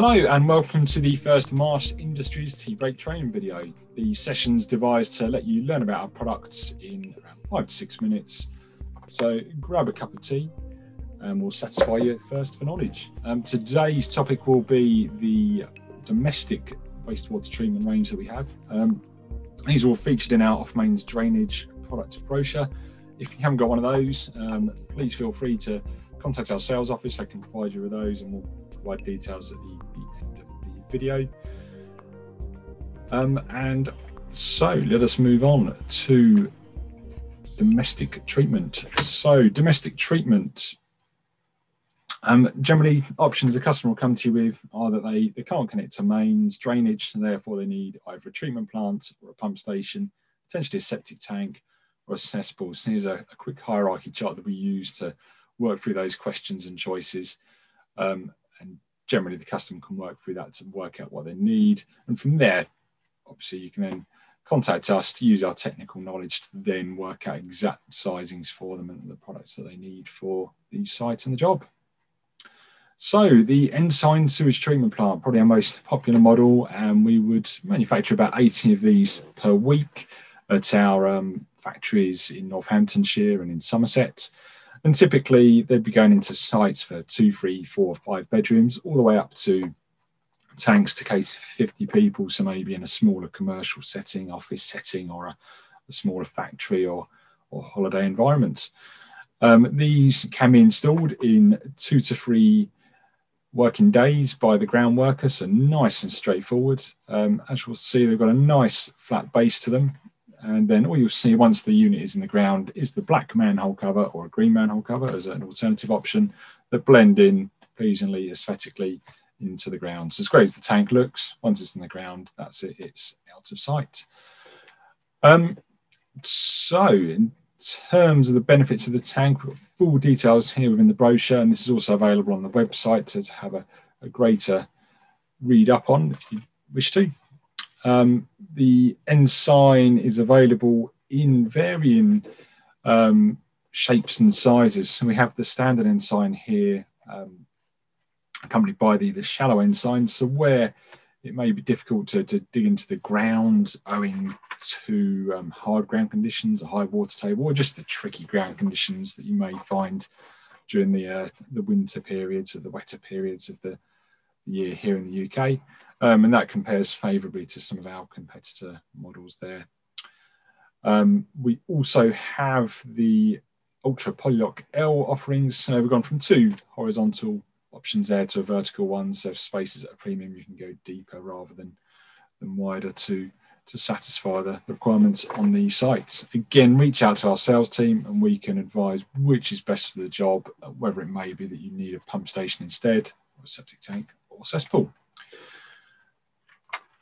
Hello and welcome to the first Marsh Industries tea break training video. The session's devised to let you learn about our products in around 5 to 6 minutes. So grab a cup of tea and we'll satisfy your thirst for knowledge. Today's topic will be the domestic wastewater treatment range that we have. These are all featured in our off-mains drainage product brochure. If you haven't got one of those, please feel free to contact our sales office. They can provide you with those and we'll provide details at the end of the video. And so let us move on to domestic treatment. So domestic treatment, generally options the customer will come to you with are that they can't connect to mains drainage, and therefore they need either a treatment plant or a pump station, potentially a septic tank or a cesspool. So here's a quick hierarchy chart that we use to work through those questions and choices. And generally the customer can work through that to work out what they need. And from there, obviously you can then contact us to use our technical knowledge to then work out exact sizings for them and the products that they need for the site and the job. So the ENSIGN sewage treatment plant, probably our most popular model, and we would manufacture about 80 of these per week at our factories in Northamptonshire and in Somerset. And typically they'd be going into sites for 2, 3, 4, 5 bedrooms, all the way up to tanks to cater for 50 people. So maybe in a smaller commercial setting, office setting, or a smaller factory or holiday environment. These can be installed in 2 to 3 working days by the ground worker, so nice and straightforward. As you'll see, they've got a nice flat base to them. And then all you'll see once the unit is in the ground is the black manhole cover or a green manhole cover as an alternative option that blend in pleasingly, aesthetically into the ground. So as great as the tank looks, once it's in the ground, that's it, it's out of sight. So in terms of the benefits of the tank, we've got full details here within the brochure, and this is also available on the website to have a greater read up on if you wish to. The ENSIGN is available in varying shapes and sizes. So we have the standard ENSIGN here, accompanied by the shallow ENSIGN. So where it may be difficult to dig into the ground owing to hard ground conditions, a high water table, or just the tricky ground conditions that you may find during the winter periods or the wetter periods of the year here in the UK. And that compares favourably to some of our competitor models there. We also have the Ultra POLYLOK L offerings. So we've gone from 2 horizontal options there to a vertical one. So if space is at a premium, you can go deeper rather than wider to satisfy the requirements on the sites. Again, reach out to our sales team and we can advise which is best for the job, whether it may be that you need a pump station instead, or a septic tank or cesspool.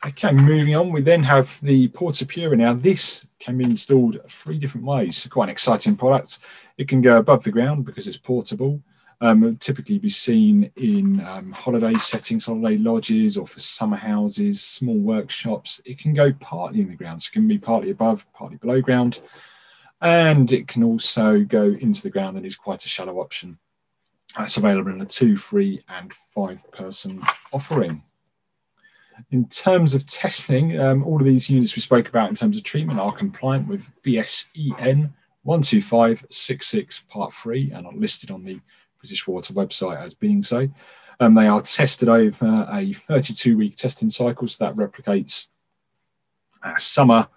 Okay, moving on, we then have the PORTAPURA. Now this can be installed 3 different ways. So quite an exciting product. It can go above the ground because it's portable. It will typically be seen in holiday settings, holiday lodges, or for summer houses, small workshops. It can go partly in the ground, so it can be partly above, partly below ground. And it can also go into the ground, and is quite a shallow option. That's available in a 2, 3 and 5 person offering. In terms of testing, all of these units we spoke about in terms of treatment are compliant with BSEN 12566 Part 3 and are listed on the British Water website as being so. They are tested over a 32-week testing cycle, so that replicates summer,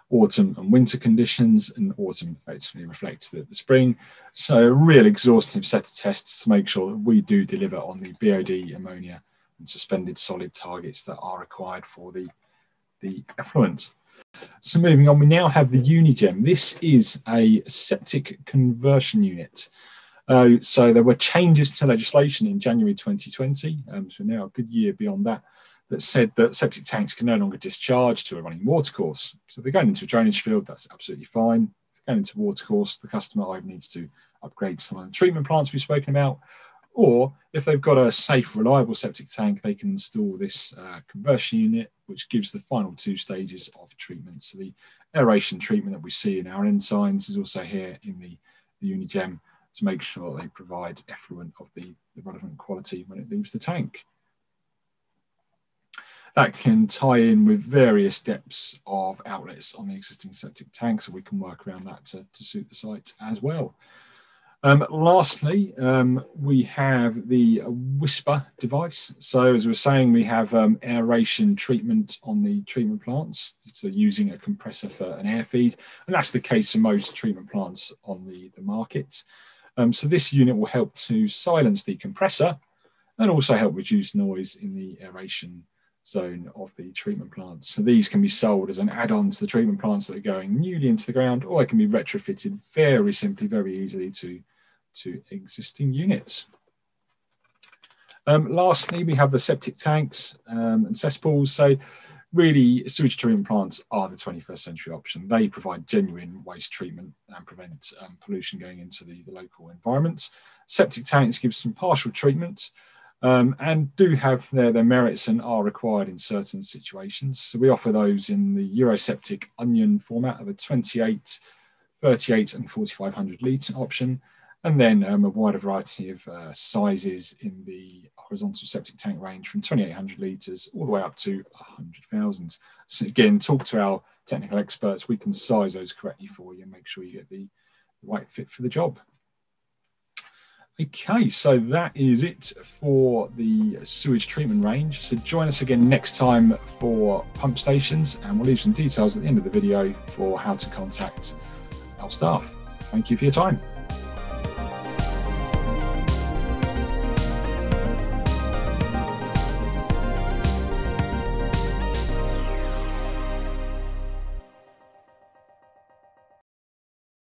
autumn and winter conditions, and autumn effectively reflects the spring. So a real exhaustive set of tests to make sure that we do deliver on the BOD, ammonia and suspended solid targets that are required for the effluent. So moving on, we now have the ENSIGN. This is a septic conversion unit. So there were changes to legislation in January 2020, so now a good year beyond that, that said that septic tanks can no longer discharge to a running watercourse. So if they're going into a drainage field, that's absolutely fine. If they're going into a watercourse, the customer either needs to upgrade some of the treatment plants we've spoken about, or if they've got a safe, reliable septic tank, they can install this conversion unit, which gives the final 2 stages of treatment. So the aeration treatment that we see in our ENSIGNs is also here in the ENSIGN to make sure they provide effluent of the relevant quality when it leaves the tank. that can tie in with various depths of outlets on the existing septic tank, so we can work around that to suit the site as well. Lastly, we have the Whisspurr device. So as we were saying, we have aeration treatment on the treatment plants, so using a compressor for an air feed, and that's the case for most treatment plants on the market. So this unit will help to silence the compressor and also help reduce noise in the aeration zone of the treatment plants. So these can be sold as an add-on to the treatment plants that are going newly into the ground, or they can be retrofitted very simply, very easily to existing units. Lastly, we have the septic tanks and cesspools. So really, sewage treatment plants are the 21st century option. They provide genuine waste treatment and prevent pollution going into the local environment. Septic tanks give some partial treatment and do have their merits and are required in certain situations. So we offer those in the Euroseptic onion format of a 28, 38 and 4500 litre option, and then a wider variety of sizes in the horizontal septic tank range from 2,800 litres all the way up to 100,000. So again, talk to our technical experts. We can size those correctly for you and make sure you get the right fit for the job. Okay, so that is it for the sewage treatment range. So join us again next time for pump stations, and we'll leave some details at the end of the video for how to contact our staff. Thank you for your time.